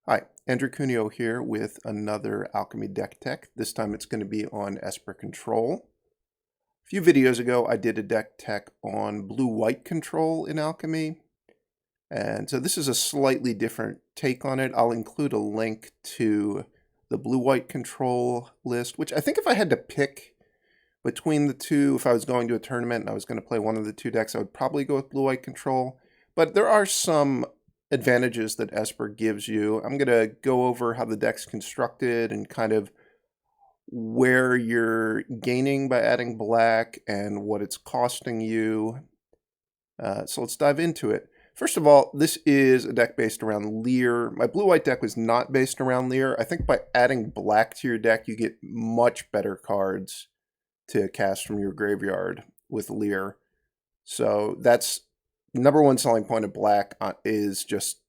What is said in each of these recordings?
Hi, Andrew Cuneo here with another Alchemy deck tech. This time it's going to be on Esper control. A few videos ago I did a deck tech on blue-white control in Alchemy. And so this is a slightly different take on it. I'll include a link to the blue-white control list, which I think if I had to pick between the two, if I was going to a tournament and I was going to play one of the two decks, I would probably go with blue-white control. But there are some advantages that Esper gives you. I'm going to go over how the deck's constructed and kind of where you're gaining by adding black and what it's costing you. So let's dive into it. First of all, this is a deck based around Lier. My blue-white deck was not based around Lier. I think by adding black to your deck, you get much better cards to cast from your graveyard with Lier. So that's number one selling point of black is just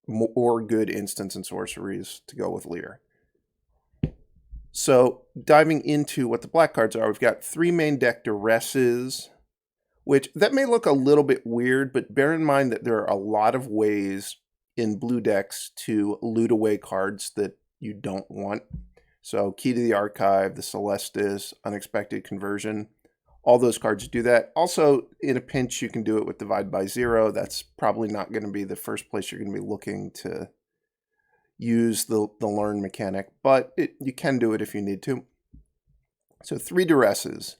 more good instants and sorceries to go with Lier. So diving into what the black cards are, we've got three main deck Duresses, which that may look a little bit weird, but bear in mind that there are a lot of ways in blue decks to loot away cards that you don't want. So Key to the Archive, the Celestus, Unexpected Conversion, all those cards do that. Also, in a pinch, you can do it with Divide by Zero. That's probably not going to be the first place you're going to be looking to use the learn mechanic, but you can do it if you need to. So 3 Duresses.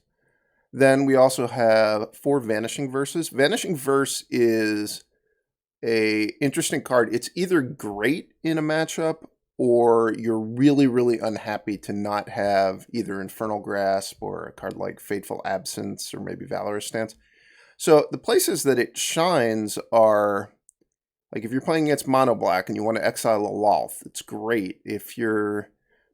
Then we also have 4 Vanishing Verses. Vanishing Verse is an interesting card. It's either great in a matchup or you're really, really unhappy to not have either Infernal Grasp or a card like Fateful Absence or maybe Valorous Stance. So the places that it shines are, like if you're playing against Mono Black and you want to exile a Lolth, it's great. If you're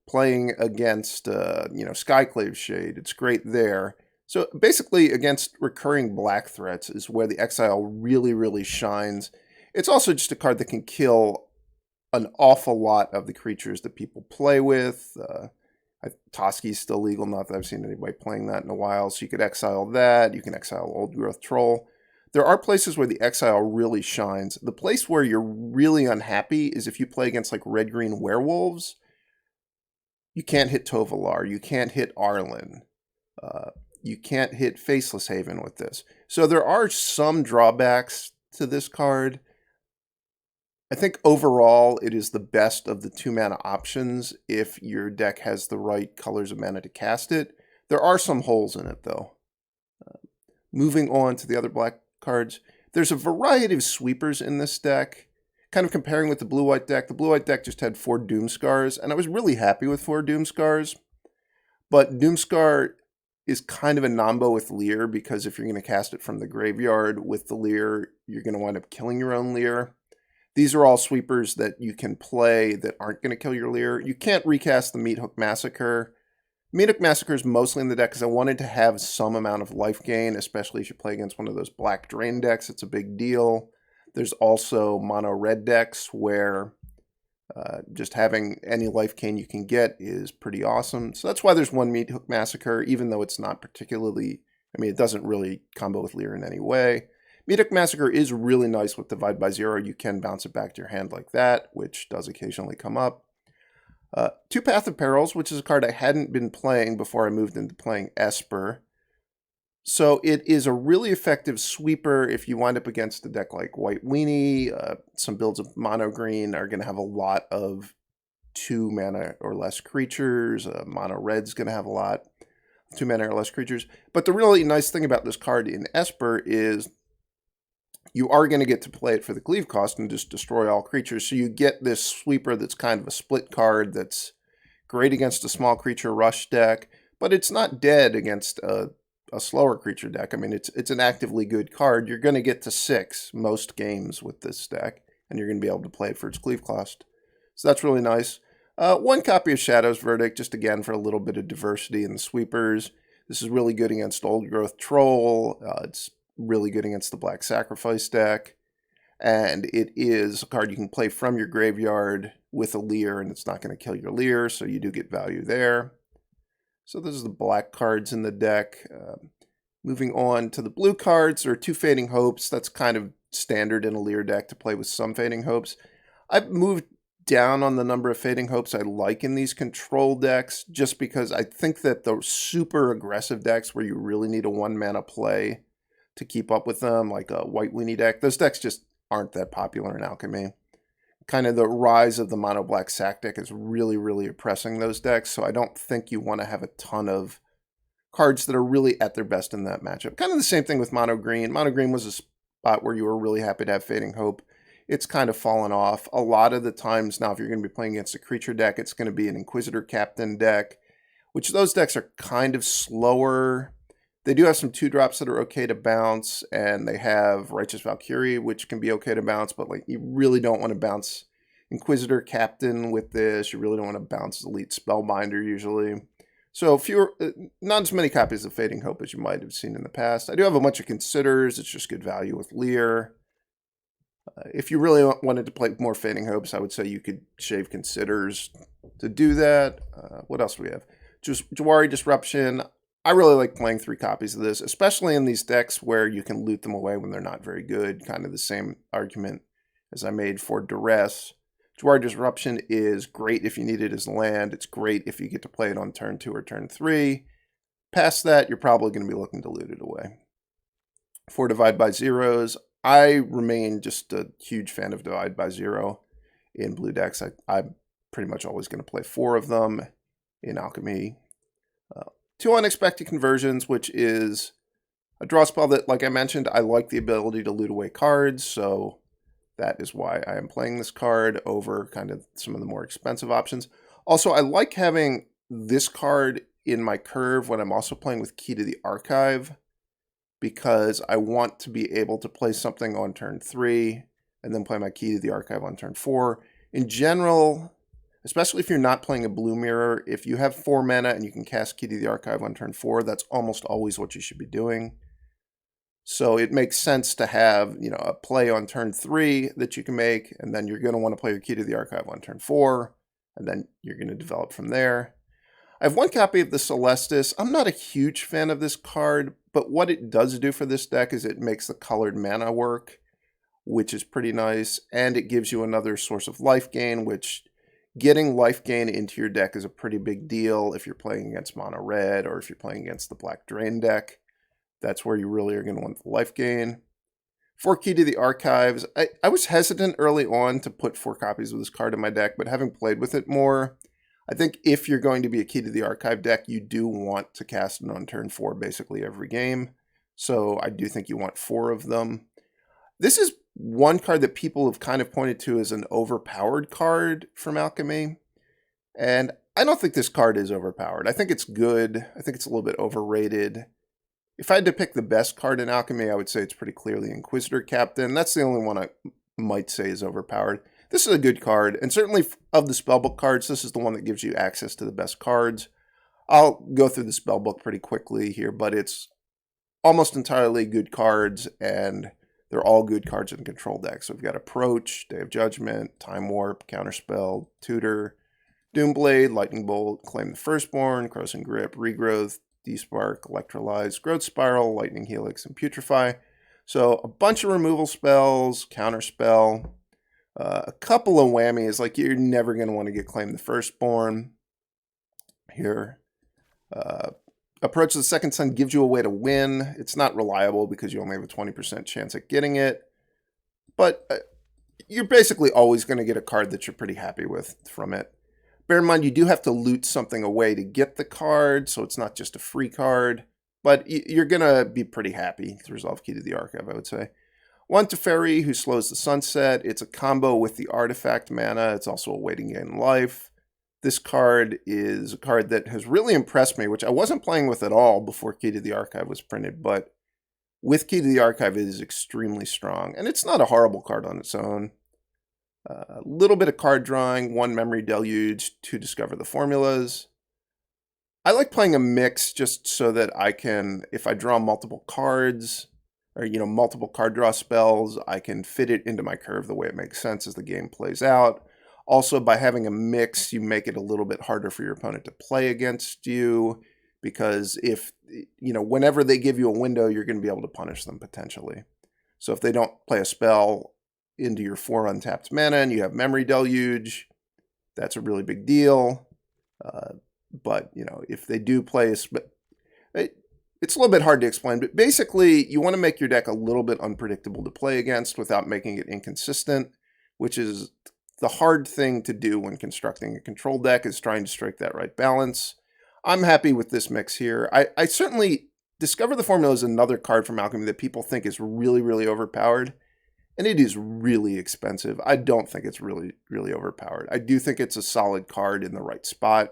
playing against, Skyclave Shade, it's great there. So basically against recurring black threats is where the exile really, really shines. It's also just a card that can kill an awful lot of the creatures that people play with. Toski's still legal, not that I've seen anybody playing that in a while. So you could exile that. You can exile Old Growth Troll. There are places where the exile really shines. The place where you're really unhappy is if you play against like red-green werewolves. You can't hit Tovolar. You can't hit Arlen. You can't hit Faceless Haven with this. So there are some drawbacks to this card. I think overall it is the best of the 2 mana options if your deck has the right colors of mana to cast it. There are some holes in it though. Moving on to the other black cards, there's a variety of sweepers in this deck. Kind of comparing with the blue-white deck, the blue-white deck just had 4 Doomskars, and I was really happy with 4 Doomskars. But Doomskar is kind of a nombo with Lier because if you're going to cast it from the graveyard with the Lier, you're going to wind up killing your own Lier. These are all sweepers that you can play that aren't going to kill your Lier. You can't recast the Meathook Massacre. Meathook Massacre is mostly in the deck because I wanted to have some amount of life gain, especially if you play against one of those black drain decks. It's a big deal. There's also mono red decks where just having any life gain you can get is pretty awesome. So that's why there's one Meathook Massacre, even though it's not particularly, it doesn't really combo with Lier in any way. Meathook Massacre is really nice with Divide by Zero. You can bounce it back to your hand like that, which does occasionally come up. 2 Path of Perils, which is a card I hadn't been playing before I moved into playing Esper. So it is a really effective sweeper if you wind up against a deck like White Weenie. Some builds of mono green are going to have a lot of 2 mana or less creatures. Mono red's going to have a lot of 2 mana or less creatures. But the really nice thing about this card in Esper is you are going to get to play it for the cleave cost and just destroy all creatures. So you get this sweeper that's kind of a split card that's great against a small creature rush deck, but it's not dead against a slower creature deck. It's an actively good card. You're going to get to 6 most games with this deck, and you're going to be able to play it for its cleave cost. So that's really nice. 1 copy of Shadow's Verdict, just again for a little bit of diversity in the sweepers. This is really good against Old Growth Troll. It's really good against the Black Sacrifice deck. And it is a card you can play from your graveyard with a Lier, and it's not going to kill your Lier, so you do get value there. So those are the black cards in the deck. Moving on to the blue cards, there are 2 Fading Hopes. That's kind of standard in a Lier deck to play with some Fading Hopes. I've moved down on the number of Fading Hopes I like in these control decks, just because I think that the super aggressive decks where you really need a 1-mana play to keep up with them, like a White Weenie deck, those decks just aren't that popular in Alchemy. Kind of the rise of the mono black sack deck is really, really oppressing those decks, so I don't think you want to have a ton of cards that are really at their best in that matchup. Kind of the same thing with mono green. Mono green was a spot where you were really happy to have Fading Hope. It's kind of fallen off. A lot of the times now, if you're going to be playing against a creature deck, it's going to be an Inquisitor Captain deck, which those decks are kind of slower. They do have some 2-drops that are okay to bounce, and they have Righteous Valkyrie, which can be okay to bounce, but like you really don't want to bounce Inquisitor Captain with this. You really don't want to bounce Elite Spellbinder usually. So not as many copies of Fading Hope as you might have seen in the past. I do have a bunch of Considers. It's just good value with Lier. If you really wanted to play more Fading Hopes, I would say you could shave Considers to do that. What else do we have? Just Jwari Disruption. I really like playing 3 copies of this, especially in these decks where you can loot them away when they're not very good. Kind of the same argument as I made for Duress. Jwari Disruption is great if you need it as land. It's great if you get to play it on turn 2 or turn 3. Past that, you're probably going to be looking to loot it away. For Divide by Zeros, I remain just a huge fan of Divide by Zero in blue decks. I'm pretty much always going to play 4 of them in Alchemy. 2 Unexpected Conversions, which is a draw spell that, like I mentioned, I like the ability to loot away cards, so that is why I am playing this card over kind of some of the more expensive options. Also, I like having this card in my curve when I'm also playing with Key to the Archive, because I want to be able to play something on turn 3 and then play my Key to the Archive on turn 4. In general, especially if you're not playing a blue mirror, if you have 4 mana and you can cast Key to the Archive on turn 4, that's almost always what you should be doing. So it makes sense to have, a play on turn 3 that you can make, and then you're going to want to play your Key to the Archive on turn 4, and then you're going to develop from there. I have 1 copy of the Celestus. I'm not a huge fan of this card, but what it does do for this deck is it makes the colored mana work, which is pretty nice, and it gives you another source of life gain, which getting life gain into your deck is a pretty big deal if you're playing against mono red or if you're playing against the black drain deck. That's where you really are going to want the life gain. For Key to the Archives, I was hesitant early on to put 4 copies of this card in my deck, but having played with it more, I think if you're going to be a Key to the Archive deck, you do want to cast it on turn 4 basically every game. So I do think you want 4 of them. This is one card that people have kind of pointed to as an overpowered card from Alchemy. And I don't think this card is overpowered. I think it's good. I think it's a little bit overrated. If I had to pick the best card in Alchemy, I would say it's pretty clearly Inquisitor Captain. That's the only one I might say is overpowered. This is a good card, and certainly of the spellbook cards, this is the one that gives you access to the best cards. I'll go through the spellbook pretty quickly here, but it's almost entirely good cards, and they're all good cards in control decks. So we've got Approach, Day of Judgment, Time Warp, Counterspell, Tutor, Doomblade, Lightning Bolt, Claim the Firstborn, Corrosive Grip, Regrowth, Despark, Electrolyze, Growth Spiral, Lightning Helix, and Putrefy. So a bunch of removal spells, Counterspell, a couple of whammies, like you're never going to want to get Claim the Firstborn here. Approach the Second Sun gives you a way to win. It's not reliable because you only have a 20% chance at getting it. But you're basically always going to get a card that you're pretty happy with from it. Bear in mind, you do have to loot something away to get the card, so it's not just a free card. But you're going to be pretty happy to resolve Key to the Archive, I would say. 1 Teferi, who slows the sunset. It's a combo with the artifact mana. It's also a way to gain life. This card is a card that has really impressed me, which I wasn't playing with at all before Key to the Archive was printed, but with Key to the Archive, it is extremely strong. And it's not a horrible card on its own. A little bit of card drawing, 1 Memory Deluge to discover the formulas. I like playing a mix just so that I can, if I draw multiple cards, or multiple card draw spells, I can fit it into my curve the way it makes sense as the game plays out. Also, by having a mix, you make it a little bit harder for your opponent to play against you, because if, whenever they give you a window, you're going to be able to punish them potentially. So if they don't play a spell into your 4 untapped mana and you have Memory Deluge, that's a really big deal. But, you know, if they do play, it's a little bit hard to explain, but basically you want to make your deck a little bit unpredictable to play against without making it inconsistent, which is the hard thing to do when constructing a control deck, is trying to strike that right balance. I'm happy with this mix here. I certainly Discover the Formula is another card from Alchemy that people think is really, really overpowered, and it is really expensive. I don't think it's really, really overpowered. I do think it's a solid card in the right spot.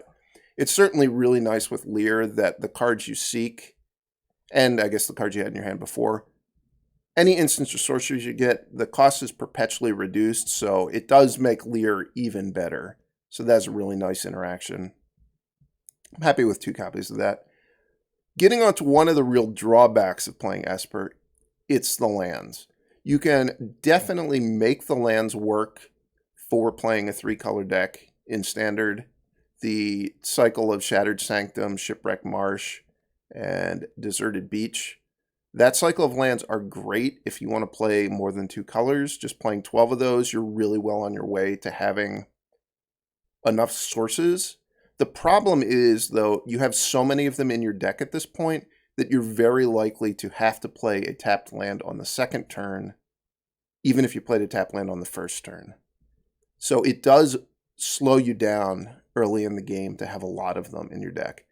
It's certainly really nice with Lier that the cards you seek, and I guess the cards you had in your hand before, any instants or sorceries you get, the cost is perpetually reduced, so it does make Lier even better. So that's a really nice interaction. I'm happy with 2 copies of that. Getting on to one of the real drawbacks of playing Esper, it's the lands. You can definitely make the lands work for playing a 3-color deck in Standard. The cycle of Shattered Sanctum, Shipwreck Marsh, and Deserted Beach. That cycle of lands are great if you want to play more than 2 colors. Just playing 12 of those, you're really well on your way to having enough sources. The problem is, though, you have so many of them in your deck at this point that you're very likely to have to play a tapped land on the second turn, even if you played a tapped land on the first turn. So it does slow you down early in the game to have a lot of them in your deck.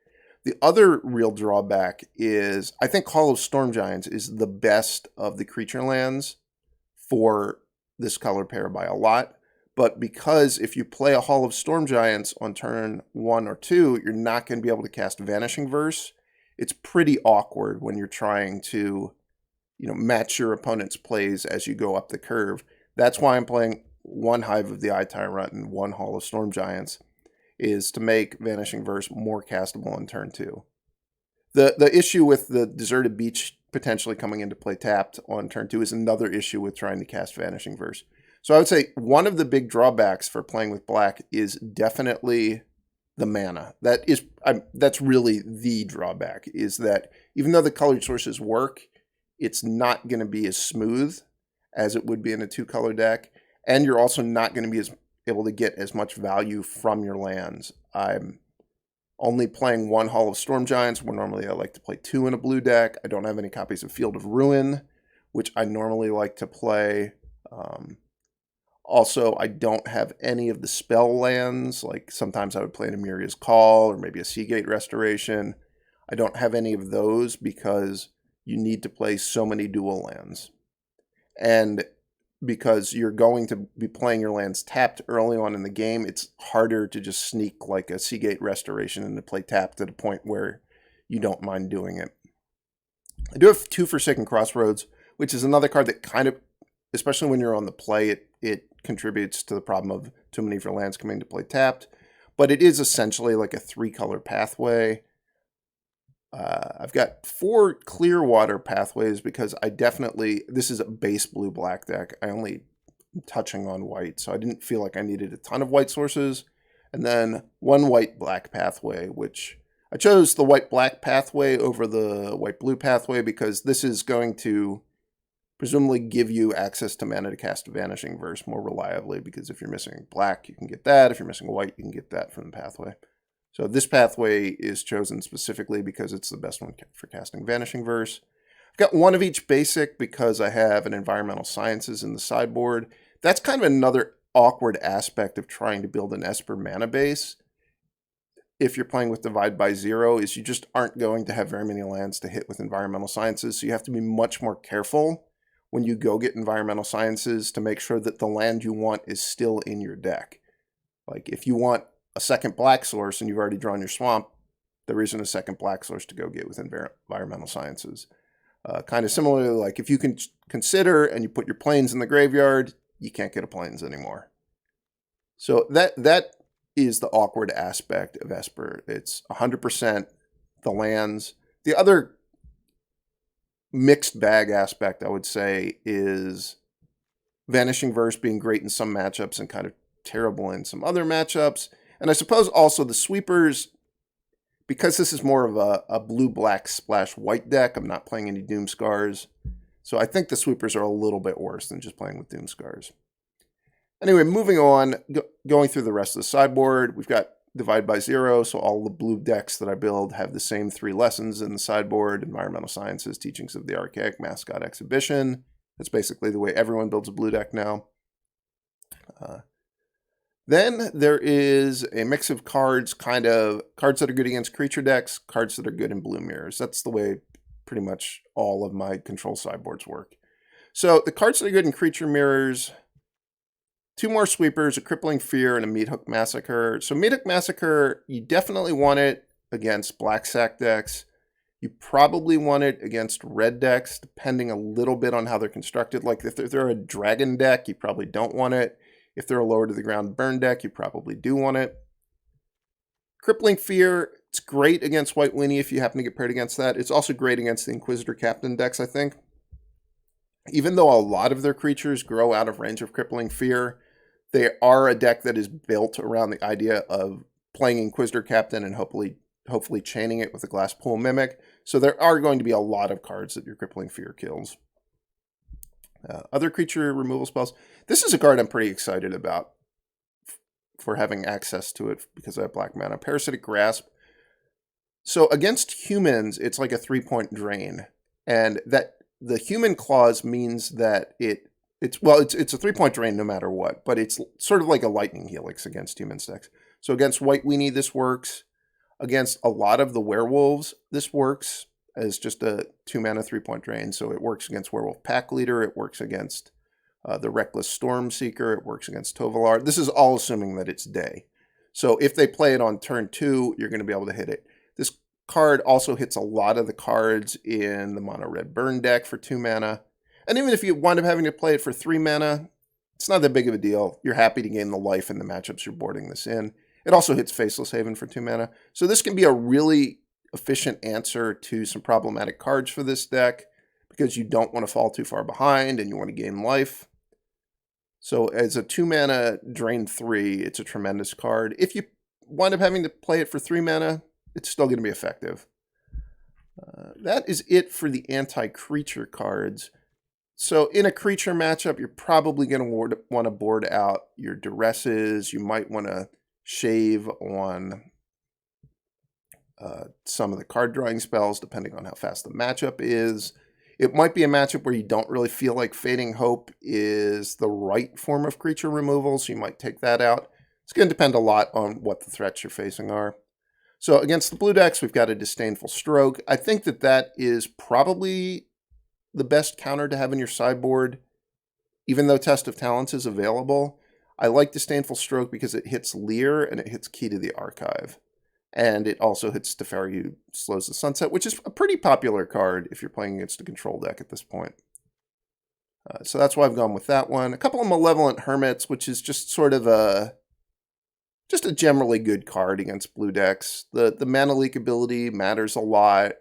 The other real drawback is, I think Hall of Storm Giants is the best of the creature lands for this color pair by a lot. But because if you play a Hall of Storm Giants on turn 1 or 2, you're not going to be able to cast Vanishing Verse. It's pretty awkward when you're trying to, match your opponent's plays as you go up the curve. That's why I'm playing 1 Hive of the Eye Tyrant and 1 Hall of Storm Giants, is to make Vanishing Verse more castable on turn 2. The issue with the Deserted Beach potentially coming into play tapped on turn 2 is another issue with trying to cast Vanishing Verse. So I would say one of the big drawbacks for playing with black is definitely the mana. That's really the drawback, is that even though the colored sources work, it's not going to be as smooth as it would be in a 2-color deck, and you're also not going to be able to get as much value from your lands. I'm only playing 1 Hall of Storm Giants, where normally I like to play 2 in a blue deck. I don't have any copies of Field of Ruin, which I normally like to play. Also, I don't have any of the spell lands, like sometimes I would play an Amiria's Call or maybe a Seagate Restoration. I don't have any of those because you need to play so many dual lands. And because you're going to be playing your lands tapped early on in the game, it's harder to just sneak like a Seagate Restoration into play tapped to the point where you don't mind doing it. I do have 2 Forsaken Crossroads, which is another card that kind of, especially when you're on the play, it contributes to the problem of too many of your lands coming to play tapped. But it is essentially like a 3-color pathway. I've got 4 Clearwater Pathways because this is a base blue-black deck. I only am touching on white, so I didn't feel like I needed a ton of white sources. And then 1 white-black pathway, which I chose the white-black pathway over the white-blue pathway because this is going to presumably give you access to mana to cast Vanishing Verse more reliably, because if you're missing black, you can get that. If you're missing white, you can get that from the pathway. So this pathway is chosen specifically because it's the best one for casting Vanishing Verse. I've got 1 of each basic because I have an Environmental Sciences in the sideboard. That's kind of another awkward aspect of trying to build an Esper mana base. If you're playing with Divide by 0, is you just aren't going to have very many lands to hit with Environmental Sciences, so you have to be much more careful when you go get Environmental Sciences to make sure that the land you want is still in your deck. Like, if you want a second black source and you've already drawn your swamp, there isn't a second black source to go get with Environmental Sciences. Kind of similarly, like if you can consider and you put your plains in the graveyard, you can't get a plains anymore. So that is the awkward aspect of Esper. It's 100% the lands. The other mixed bag aspect, I would say, is Vanishing Verse being great in some matchups and kind of terrible in some other matchups. And I suppose also the sweepers, because this is more of a blue-black splash white deck, I'm not playing any Doomskars. So I think the sweepers are a little bit worse than just playing with Doomskars. Anyway, moving on, going through the rest of the sideboard, we've got Divide by Zero, so all the blue decks that I build have the same 3 lessons in the sideboard: Environmental Sciences, Teachings of the Archaic, Mascot Exhibition. That's basically the way everyone builds a blue deck now. Then there is a mix of cards, cards that are good against creature decks, cards that are good in blue mirrors. That's the way pretty much all of my control sideboards work. So the cards that are good in creature mirrors: 2 more sweepers, a Crippling Fear, and a Meathook Massacre. So Meathook Massacre, you definitely want it against black sack decks. You probably want it against red decks, depending a little bit on how they're constructed. Like if they're a dragon deck, you probably don't want it. If they're a lower to the ground burn deck, you probably do want it. Crippling Fear, it's great against White Weenie if you happen to get paired against that. It's also great against the Inquisitor Captain decks, I think. Even though a lot of their creatures grow out of range of Crippling Fear, they are a deck that is built around the idea of playing Inquisitor Captain and hopefully chaining it with a Glass Pool Mimic. So there are going to be a lot of cards that your Crippling Fear kills. Other creature removal spells. This is a card I'm pretty excited about for having access to it because I have black mana. Parasitic Grasp. So against humans, it's like a 3-point drain. And that the human clause means that it's a 3-point drain no matter what, but it's sort of like a lightning helix against human decks. So against White Weenie, this works. Against a lot of the werewolves, this works as just a 2-mana 3-point drain. So it works against Werewolf Pack Leader. It works against the Reckless Stormseeker. It works against Tovalar. This is all assuming that it's day. So if they play it on turn 2, you're going to be able to hit it. This card also hits a lot of the cards in the mono red burn deck for 2 mana. And even if you wind up having to play it for 3 mana, it's not that big of a deal. You're happy to gain the life in the matchups you're boarding this in. It also hits Faceless Haven for 2 mana. So this can be a really efficient answer to some problematic cards for this deck because you don't want to fall too far behind and you want to gain life. So as a 2 mana drain 3, it's a tremendous card. If you wind up having to play it for 3 mana, it's still going to be effective. That is it for the anti-creature cards. So in a creature matchup, you're probably going to want to board out your Duresses. You might want to shave on some of the card drawing spells, depending on how fast the matchup is. It might be a matchup where you don't really feel like Fading Hope is the right form of creature removal, so you might take that out. It's going to depend a lot on what the threats you're facing are. So against the blue decks, we've got a Disdainful Stroke. I think that is probably the best counter to have in your sideboard, even though Test of Talents is available. I like Disdainful Stroke because it hits Lier and it hits Key to the Archive. And it also hits Teferi, who slows the sunset, which is a pretty popular card if you're playing against a control deck at this point. So that's why I've gone with that one. A couple of Malevolent Hermits, which is just sort of a generally good card against blue decks. The mana leak ability matters a lot.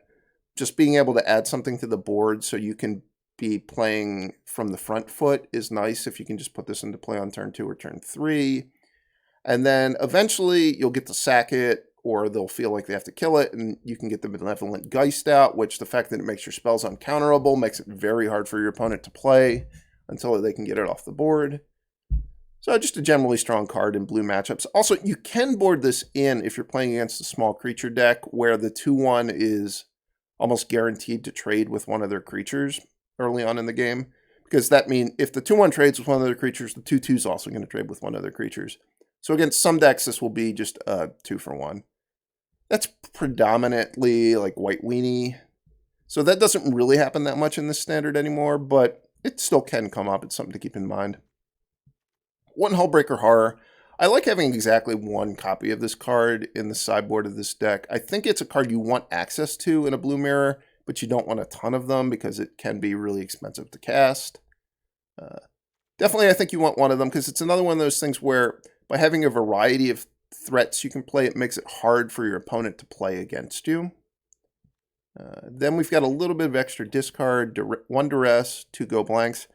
Just being able to add something to the board so you can be playing from the front foot is nice if you can just put this into play on turn 2 or turn 3. And then eventually you'll get to sack it, or they'll feel like they have to kill it, and you can get the Malevolent Geist out, which the fact that it makes your spells uncounterable makes it very hard for your opponent to play until they can get it off the board. So just a generally strong card in blue matchups. Also, you can board this in if you're playing against a small creature deck where the 2-1 is almost guaranteed to trade with one of their creatures early on in the game. Because that means if the 2-1 trades with one of their creatures, the 2-2 is also going to trade with one of their creatures. So against some decks, this will be just a 2-for-1. That's predominantly like White Weenie. So that doesn't really happen that much in this standard anymore, but it still can come up. It's something to keep in mind. One Hullbreaker Horror. I like having exactly 1 copy of this card in the sideboard of this deck. I think it's a card you want access to in a blue mirror, but you don't want a ton of them because it can be really expensive to cast. Definitely, I think you want one of them because it's another one of those things where by having a variety of threats you can play, it makes it hard for your opponent to play against you. Then we've got a little bit of extra discard, 1 Duress, 2 Go Blanks.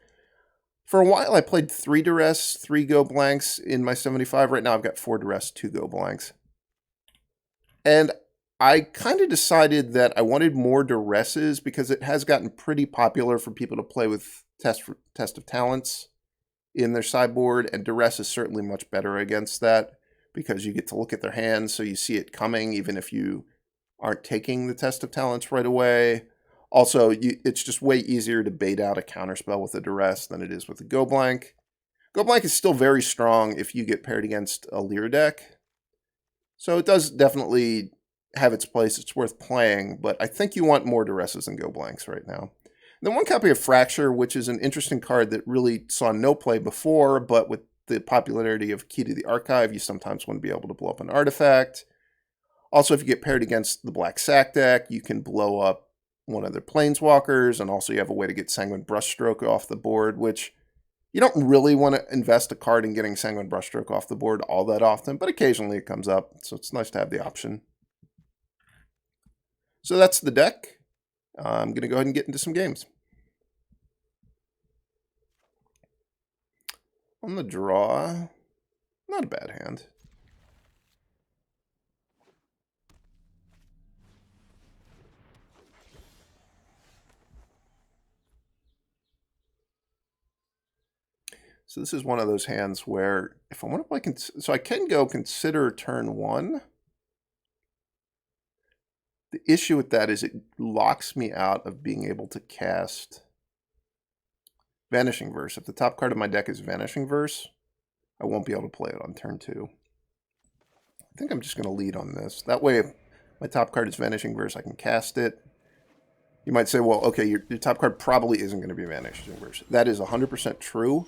For a while I played 3 Duress, 3 Go Blanks in my 75. Right now I've got 4 Duress, 2 Go Blanks. And I kind of decided that I wanted more Duresses because it has gotten pretty popular for people to play with Test of Talents in their sideboard, and Duress is certainly much better against that because you get to look at their hands, so you see it coming even if you aren't taking the Test of Talents right away. Also, it's just way easier to bait out a counterspell with a Duress than it is with a Go Blank. Go Blank is still very strong if you get paired against a Lier deck. So it does definitely have its place. It's worth playing, but I think you want more Duresses than Go Blanks right now. And then one copy of Fracture, which is an interesting card that really saw no play before, but with the popularity of Key to the Archive, you sometimes want to be able to blow up an artifact. Also, if you get paired against the Black Sack deck, you can blow up one of their Planeswalkers, and also you have a way to get Sanguine Brushstroke off the board, which you don't really want to invest a card in getting Sanguine Brushstroke off the board all that often, but occasionally it comes up, so it's nice to have the option. So that's the deck. I'm going to go ahead and get into some games. On the draw, not a bad hand. So this is one of those hands where if I want to play, so I can go consider turn 1. The issue with that is it locks me out of being able to cast Vanishing Verse. If the top card of my deck is Vanishing Verse, I won't be able to play it on turn 2. I think I'm just going to lead on this. That way, if my top card is Vanishing Verse, I can cast it. You might say, well, okay, your top card probably isn't going to be Vanishing Verse. That is 100% true,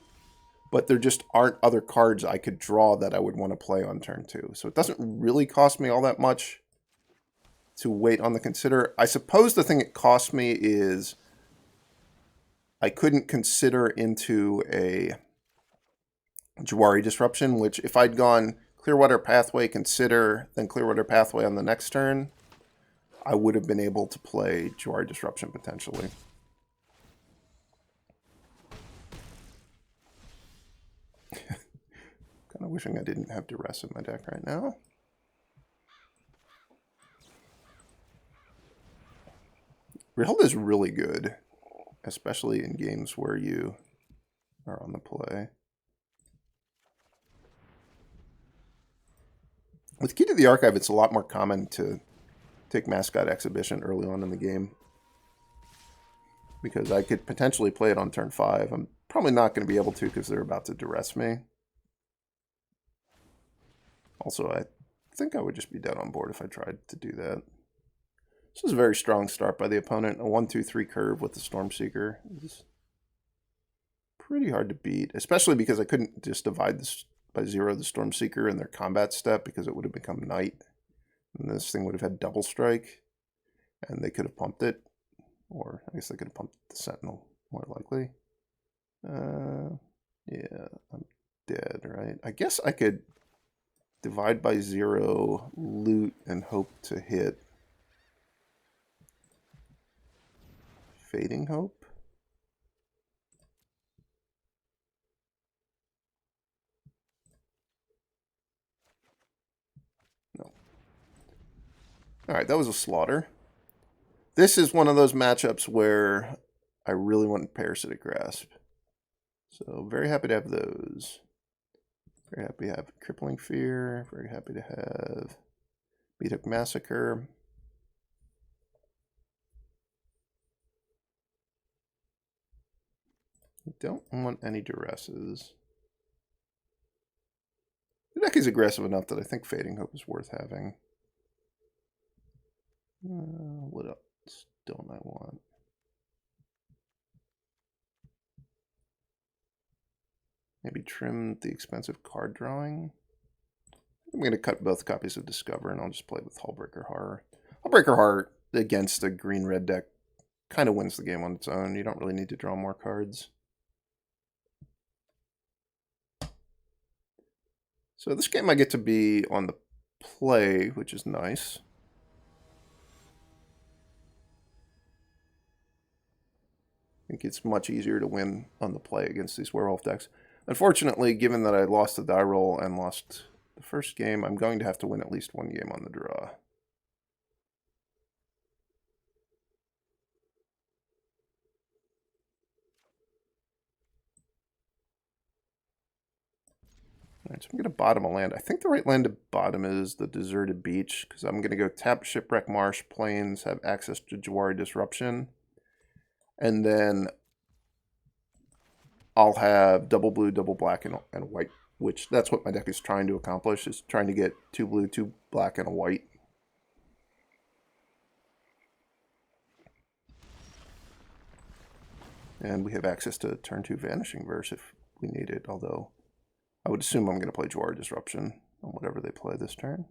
but there just aren't other cards I could draw that I would want to play on turn 2. So it doesn't really cost me all that much to wait on the consider. I suppose the thing it cost me is I couldn't consider into a Jwari Disruption, which if I'd gone Clearwater Pathway, consider, then Clearwater Pathway on the next turn, I would have been able to play Jwari Disruption potentially. Kind of wishing I didn't have Duress in my deck right now. Realda is really good, especially in games where you are on the play. With Key to the Archive, it's a lot more common to take Mascot Exhibition early on in the game, because I could potentially play it on turn 5. I'm probably not going to be able to because they're about to Duress me. Also, I think I would just be dead on board if I tried to do that. This is a very strong start by the opponent. A 1-2-3 curve with the Stormseeker is pretty hard to beat, especially because I couldn't just divide this by 0 the Stormseeker in their combat step because it would have become Knight. And this thing would have had double strike, and they could have pumped it. Or I guess they could have pumped the Sentinel, more likely. Yeah, I'm dead, right? I guess I could divide by 0, loot, and hope to hit Fading Hope. No. Alright, that was a slaughter. This is one of those matchups where I really want Parasitic Grasp. So very happy to have those. Very happy to have Crippling Fear. Very happy to have Meathook Massacre. I don't want any Duresses. The deck is aggressive enough that I think Fading Hope is worth having. What else don't I want? Maybe trim the expensive card drawing. I'm going to cut both copies of Discover, and I'll just play with Hullbreaker Horror. Hullbreaker Horror against a green-red deck kind of wins the game on its own. You don't really need to draw more cards. So this game I get to be on the play, which is nice. I think it's much easier to win on the play against these werewolf decks. Unfortunately, given that I lost the die roll and lost the first game, I'm going to have to win at least one game on the draw. Alright, so I'm going to bottom a land. I think the right land to bottom is the Deserted Beach, because I'm going to go tap Shipwreck Marsh, Plains, have access to Jwari Disruption. And then I'll have double blue, double black, and white, which that's what my deck is trying to accomplish, is trying to get 2 blue, 2 black, and a white. And we have access to turn 2 Vanishing Verse if we need it, although I would assume I'm going to play Jwari Disruption on whatever they play this turn.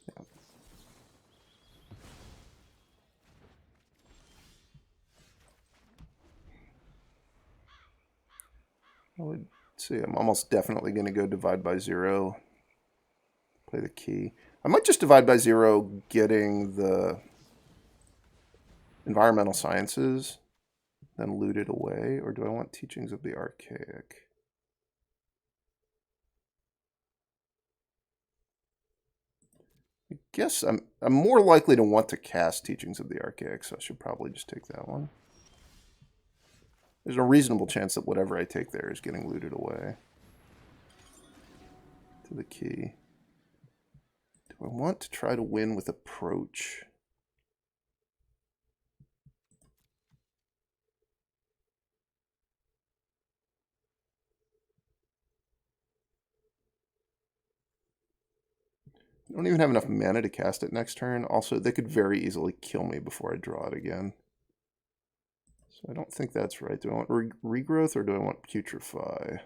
Yeah. I would see, I'm almost definitely going to go Divide by 0, play the key. I might just Divide by 0, getting the Environmental Sciences, then loot it away, or do I want Teachings of the Archaic? I guess I'm more likely to want to cast Teachings of the Archaic, so I should probably just take that one. There's a reasonable chance that whatever I take there is getting looted away. To the key. Do I want to try to win with Approach? I don't even have enough mana to cast it next turn. Also, they could very easily kill me before I draw it again. So I don't think that's right. Do I want Regrowth or do I want Putrefy? I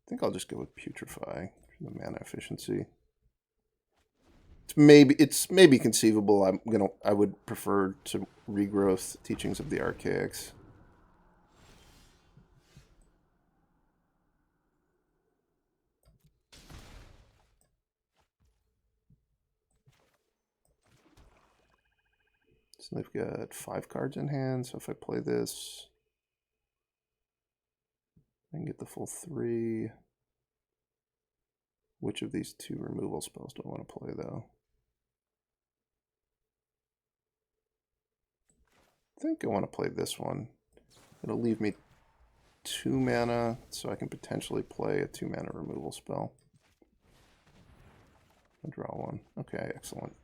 think I'll just go with Putrefy for the mana efficiency. It's maybe conceivable. I would prefer to Regrowth Teachings of the Archaics. So they've got 5 cards in hand, so if I play this, I can get the full 3. Which of these 2 removal spells do I want to play, though? I think I want to play this one. It'll leave me 2 mana, so I can potentially play a 2 mana removal spell. I draw 1. Okay, excellent.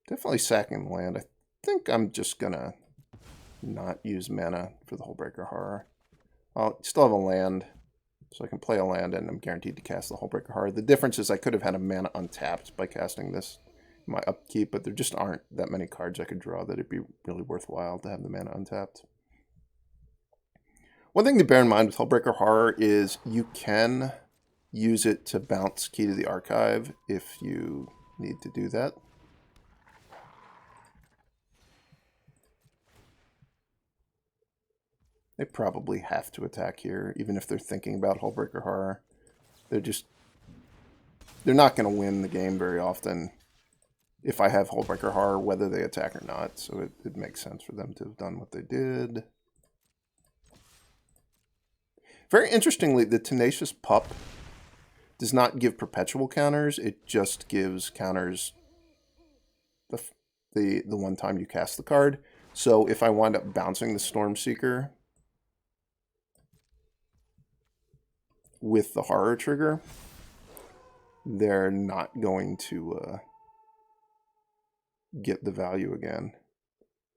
Definitely sacking the land. I think I'm just gonna not use mana for the Hullbreaker Horror. I'll still have a land, so I can play a land and I'm guaranteed to cast the Hullbreaker Horror. The difference is I could have had a mana untapped by casting this in my upkeep, but there just aren't that many cards I could draw that it'd be really worthwhile to have the mana untapped. One thing to bear in mind with Hullbreaker Horror is you can use it to bounce Key to the Archive if you need to do that. They probably have to attack here, even if they're thinking about Hullbreaker Horror. They're not going to win the game very often if I have Hullbreaker Horror, whether they attack or not. So it makes sense for them to have done what they did. Very interestingly, the Tenacious Pup does not give perpetual counters. It just gives counters the one time you cast the card. So if I wind up bouncing the Stormseeker with the Horror trigger, they're not going to get the value again.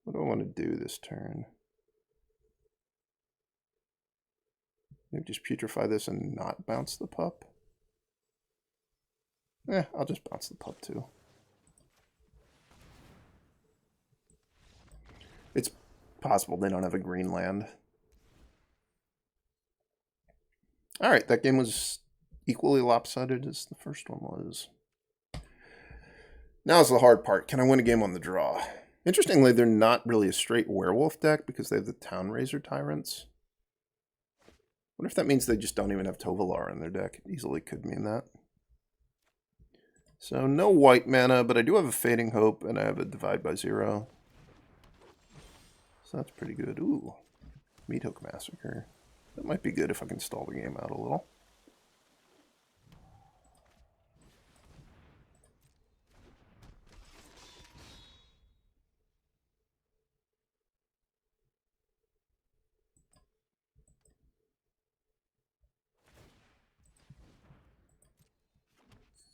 What do I want to do this turn? Maybe just Putrefy this and not bounce the pup? I'll just bounce the pup too. It's possible they don't have a green land. Alright, that game was equally lopsided as the first one was. Now is the hard part. Can I win a game on the draw? Interestingly, they're not really a straight werewolf deck because they have the Town Razor Tyrants. What if that means they just don't even have Tovolar in their deck? It easily could mean that. So no white mana, but I do have a Fading Hope and I have a Divide by 0. So that's pretty good. Ooh, Meathook Massacre. That might be good if I can stall the game out a little.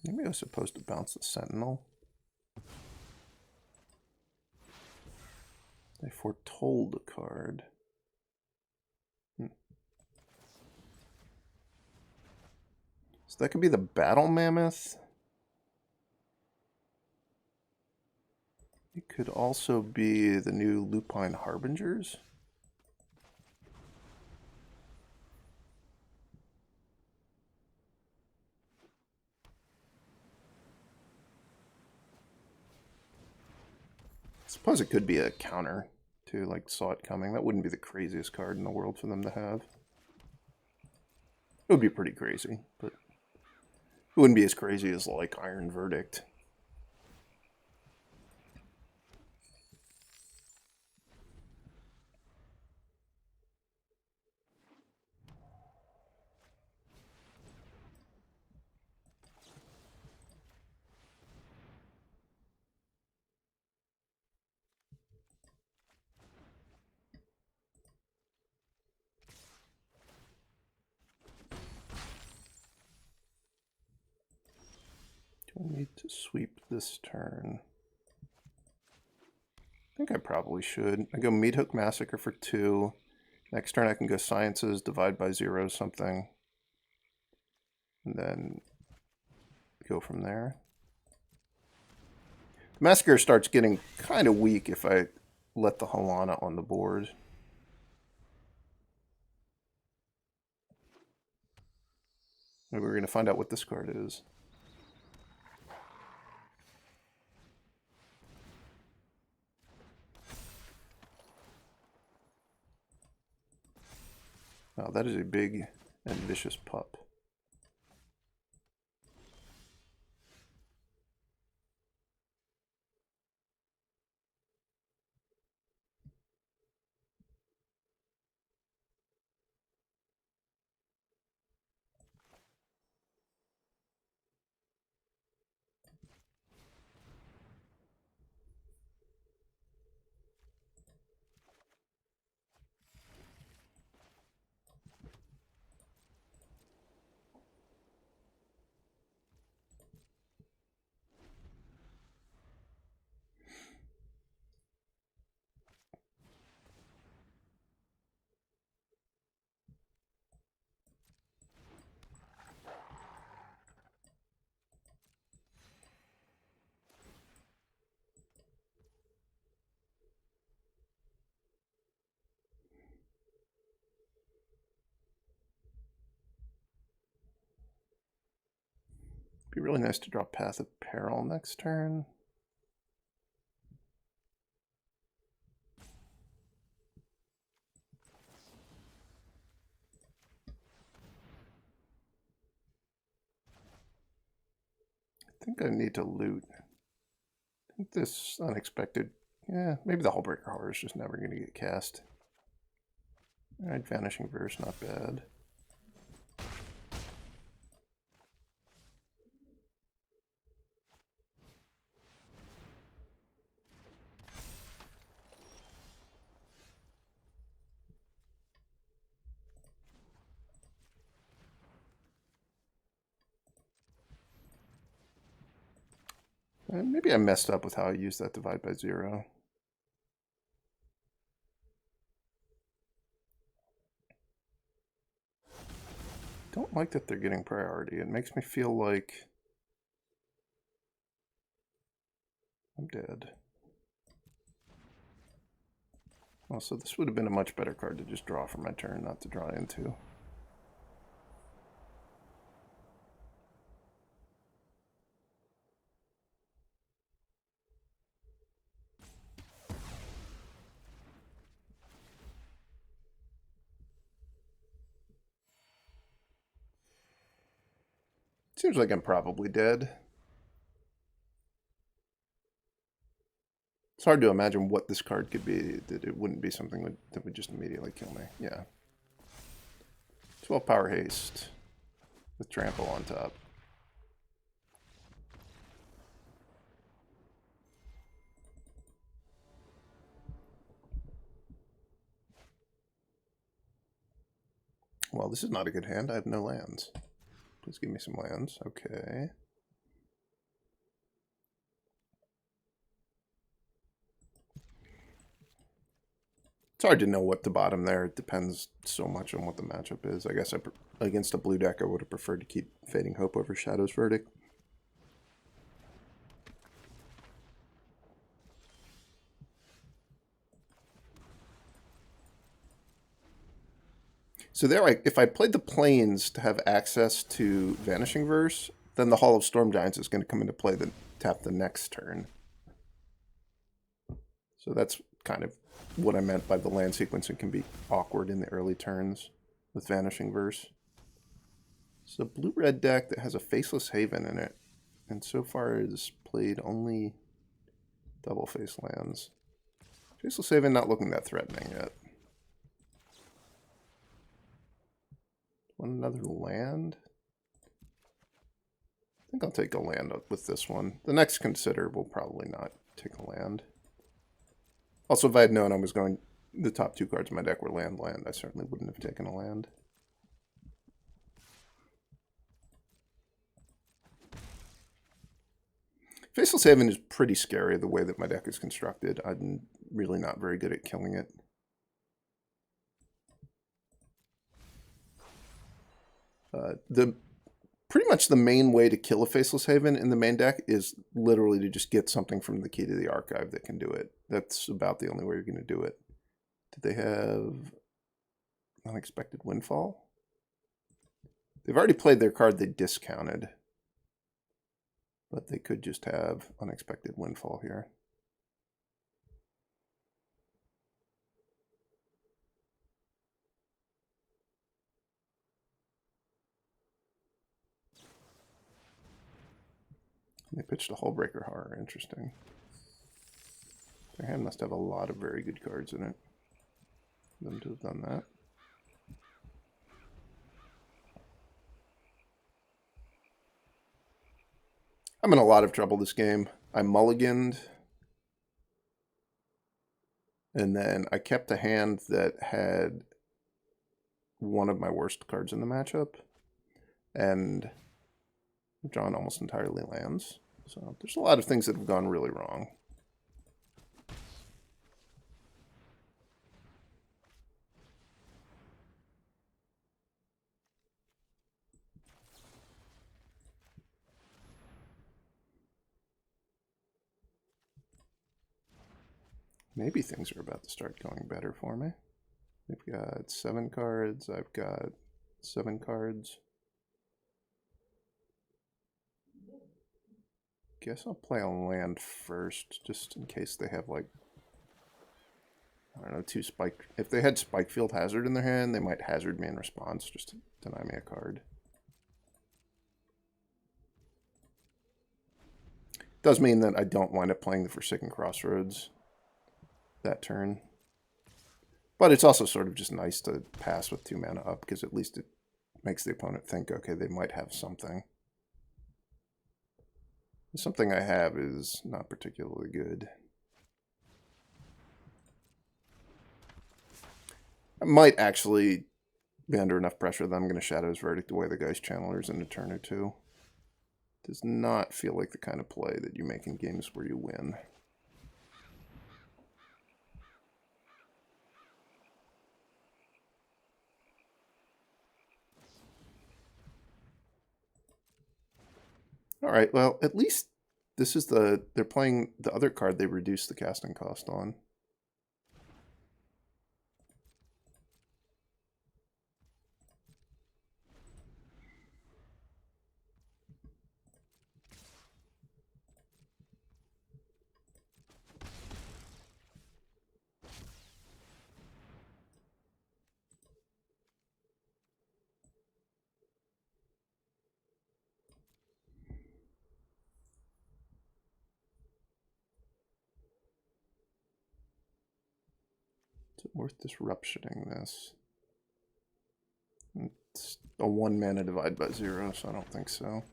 Maybe I was supposed to bounce the Sentinel. They foretold a card. So that could be the Battle Mammoth. It could also be the new Lupine Harbingers. I suppose it could be a counter to, like, Saw It Coming. That wouldn't be the craziest card in the world for them to have. It would be pretty crazy, but it wouldn't be as crazy as, like, Iron Verdict. Do I need to sweep this turn? I think I probably should. I go Meathook Massacre for 2. Next turn I can go Sciences, divide by 0 something. And then go from there. The Massacre starts getting kind of weak if I let the Halana on the board. Maybe we're going to find out what this card is. Oh, that is a big and vicious pup. Be really nice to draw Path of Peril next turn. I think I need to loot. I think this unexpected... Yeah, maybe the Hullbreaker Horror is just never going to get cast. Alright, Vanishing Verse, not bad. Maybe I messed up with how I used that divide by 0. Don't like that they're getting priority. It makes me feel like I'm dead. Also, this would have been a much better card to just draw for my turn, not to draw into. Seems like I'm probably dead. It's hard to imagine what this card could be, that it wouldn't be something that would just immediately kill me. Yeah. 12 power haste with trample on top. Well, this is not a good hand. I have no lands. Please give me some lands. Okay. It's hard to know what to bottom there. It depends so much on what the matchup is. I guess against a blue deck, I would have preferred to keep Fading Hope over Shadow's Verdict. So there, if I played the Plains to have access to Vanishing Verse, then the Hall of Storm Giants is going to come into play to tap the next turn. So that's kind of what I meant by the land sequencing can be awkward in the early turns with Vanishing Verse. It's a blue-red deck that has a Faceless Haven in it, and so far has played only double-face lands. Faceless Haven not looking that threatening yet. Want another land? I think I'll take a land with this one. The next Consider will probably not take a land. Also, if I had known I was going, the top two cards in my deck were land, I certainly wouldn't have taken a land. Faceless Haven is pretty scary the way that my deck is constructed. I'm really not very good at killing it. Pretty much the main way to kill a Faceless Haven in the main deck is literally to just get something from the Key to the Archive that can do it. That's about the only way you're going to do it. Did they have Unexpected Windfall? They've already played their card they discounted. But they could just have Unexpected Windfall here. They pitched a Hullbreaker Horror. Interesting. Their hand must have a lot of very good cards in it for them to have done that. I'm in a lot of trouble this game. I mulliganed. And then I kept a hand that had one of my worst cards in the matchup. And drawn almost entirely lands. So there's a lot of things that have gone really wrong. Maybe things are about to start going better for me. They've got 7 cards. I've got 7 cards. Guess I'll play a land first, just in case they have, like, I don't know, 2 spike. If they had Spikefield Hazard in their hand, they might hazard me in response, just to deny me a card. Does mean that I don't wind up playing the Forsaken Crossroads that turn. But it's also sort of just nice to pass with 2 mana up, because at least it makes the opponent think, okay, they might have something. Something I have is not particularly good. I might actually be under enough pressure that I'm going to Shadow's Verdict away the Geist Channelers in a turn or 2. Does not feel like the kind of play that you make in games where you win. All right, well, at least this is they're playing the other card they reduced the casting cost on. Is it worth disruptioning this? It's a 1 mana divide by 0, so I don't think so.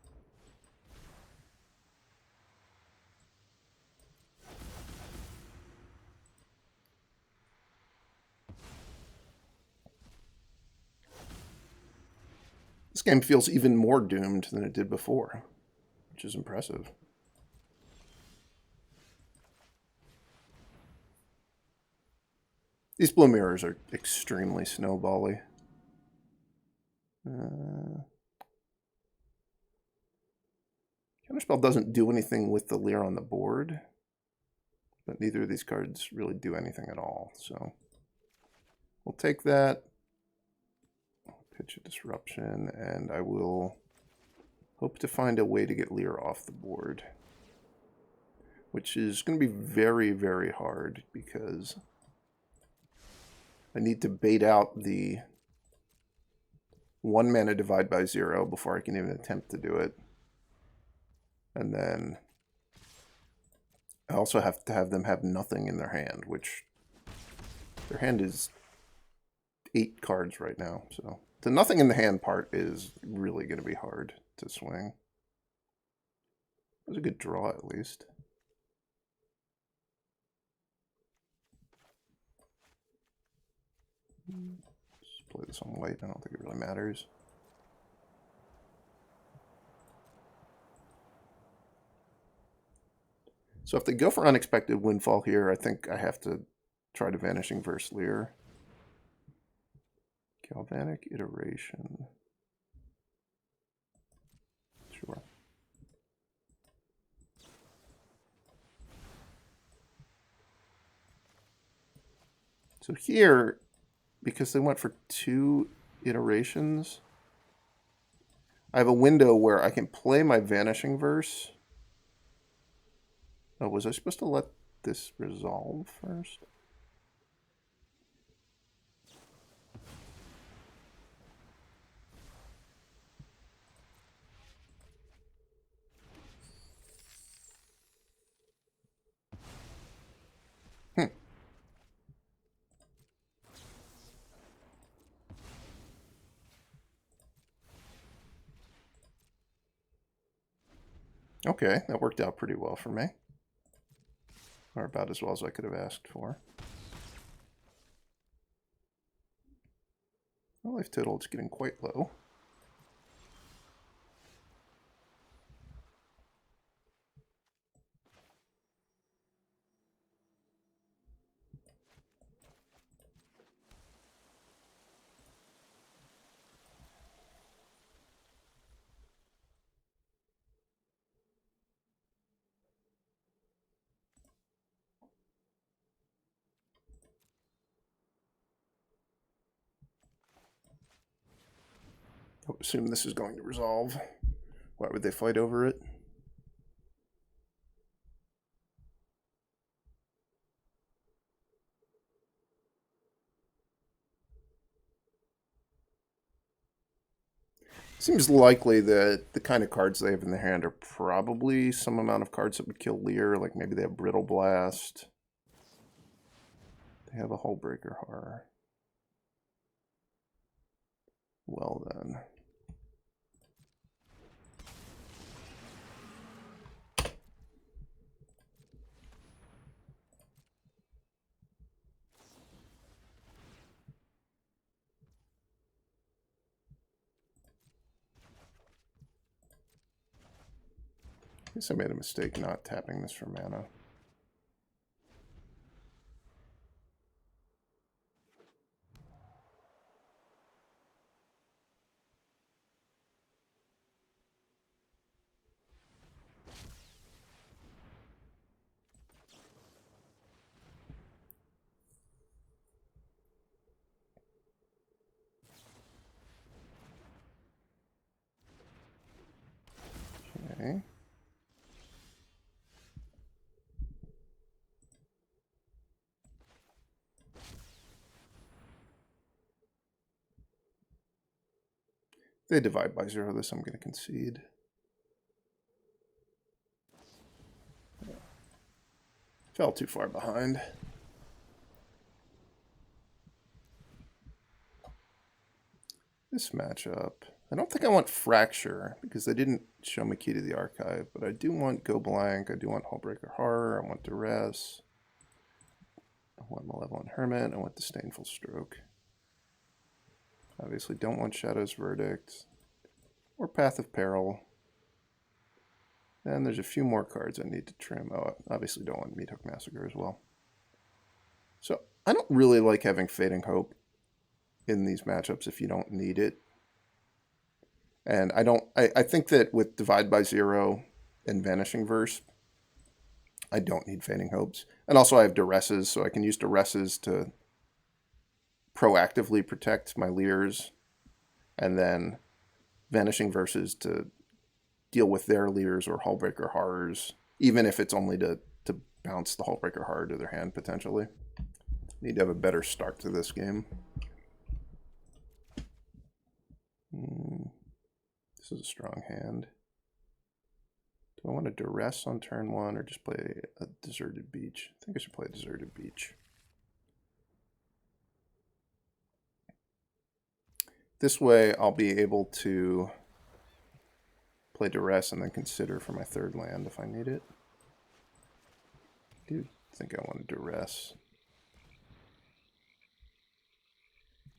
This game feels even more doomed than it did before, which is impressive. These blue mirrors are extremely snowbally. Counterspell doesn't do anything with the Lier on the board, but neither of these cards really do anything at all. So we'll take that. Pitch a Disruption, and I will hope to find a way to get Lier off the board, which is going to be very, very hard because I need to bait out the 1 mana divide by 0 before I can even attempt to do it. And then I also have to have them have nothing in their hand, which their hand is 8 cards right now, so the nothing in the hand part is really going to be hard to swing. It was a good draw, at least. Just play this on white. I don't think it really matters. So if they go for Unexpected Windfall here, I think I have to try to Vanishing Verse Lier. Galvanic Iteration. Sure. So here, because they went for 2 iterations, I have a window where I can play my Vanishing Verse. Oh, was I supposed to let this resolve first? Okay, that worked out pretty well for me. Or about as well as I could have asked for. My life total is getting quite low. I would assume this is going to resolve. Why would they fight over it? Seems likely that the kind of cards they have in their hand are probably some amount of cards that would kill Lier, like maybe they have Brittle Blast. They have a Hullbreaker Horror. Well then. I guess I made a mistake not tapping this for mana. Okay. If they divide by 0 this, I'm going to concede. Fell too far behind. This matchup. I don't think I want Fracture because they didn't show me Key to the Archive, but I do want Go Blank, I do want Hullbreaker Horror, I want Duress, I want Malevolent Hermit, I want Disdainful Stroke. Obviously don't want Shadow's Verdict or Path of Peril. And there's a few more cards I need to trim. Oh, I obviously don't want Meathook Massacre as well. So I don't really like having Fading Hope in these matchups if you don't need it. And I think that with Divide by Zero and Vanishing Verse, I don't need Fading Hopes. And also I have Duresses, so I can use Duresses to proactively protect my Liers, and then Vanishing Verses to deal with their Liers or Hullbreaker Horrors, even if it's only to bounce the Hullbreaker Horror to their hand, potentially. Need to have a better start to this game. This is a strong hand. Do I want a Duress on turn 1 or just play a Deserted Beach? I think I should play a Deserted Beach. This way I'll be able to play Duress and then consider for my third land if I need it. I do think I want a Duress.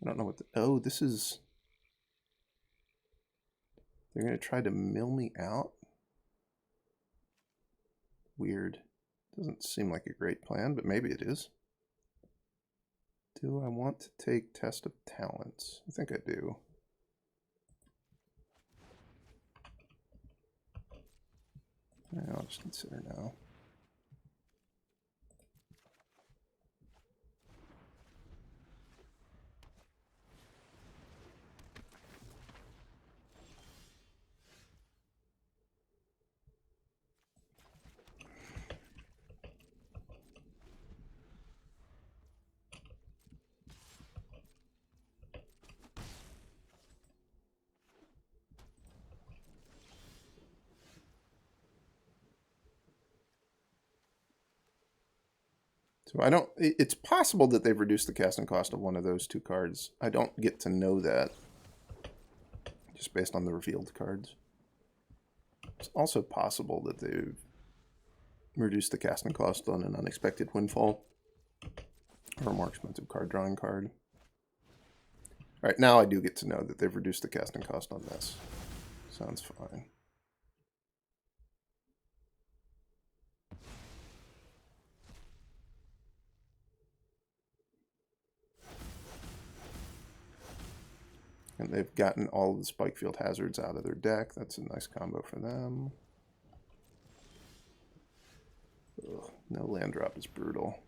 I don't know what the... Oh, this is... They're going to try to mill me out? Weird. Doesn't seem like a great plan, but maybe it is. Do I want to take Test of Talents? I think I do. I'll just consider now. So I don't, it's possible that they've reduced the casting cost of one of those two cards. I don't get to know that just based on the revealed cards. It's also possible that they've reduced the casting cost on an Unexpected Windfall or a more expensive card drawing card. All right, now I do get to know that they've reduced the casting cost on this. Sounds fine. And they've gotten all of the Spikefield Hazards out of their deck. That's a nice combo for them. Ugh, no land drop is brutal.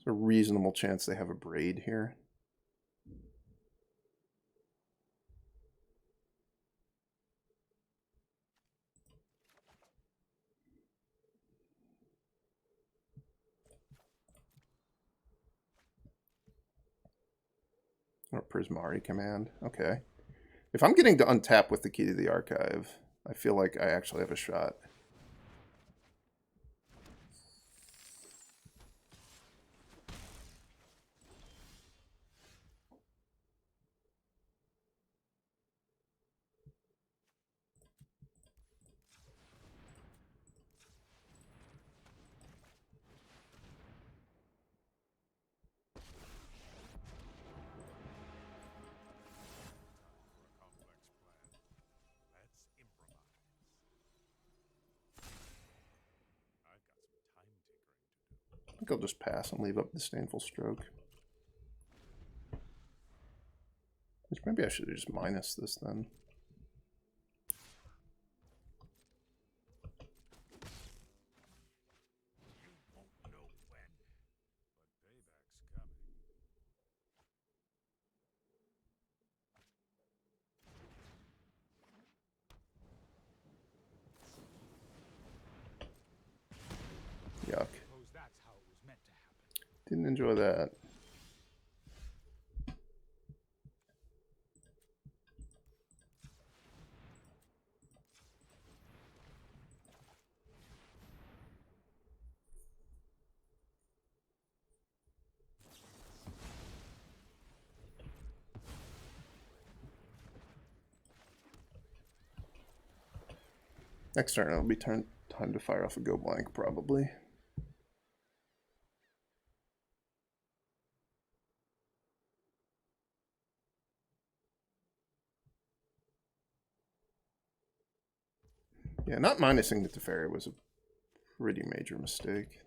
There's a reasonable chance they have a Braid here. Or Prismari Command. Okay. If I'm getting to untap with the Key to the Archive, I feel like I actually have a shot. I think I'll just pass and leave up Disdainful Stroke. Which maybe I should have just minus this then. Yuck. Didn't enjoy that. Next turn it'll be time to fire off a go blank, probably. Yeah, not minusing the Teferi was a pretty major mistake.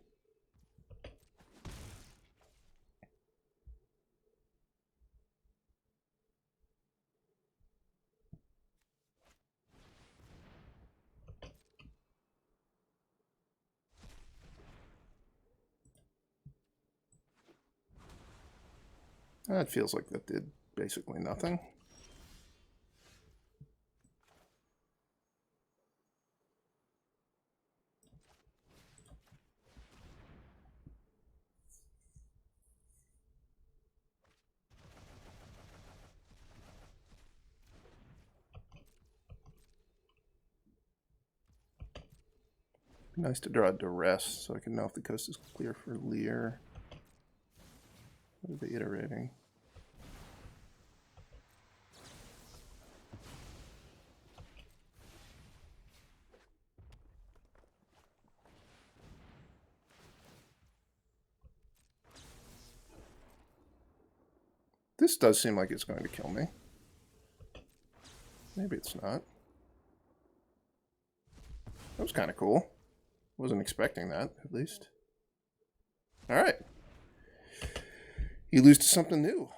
It feels like that did basically nothing. Nice to draw a Duress so I can know if the coast is clear for Lier. What are they iterating? This does seem like it's going to kill me. Maybe it's not. That was kind of cool. Wasn't expecting that, at least. All right. You lose to something new.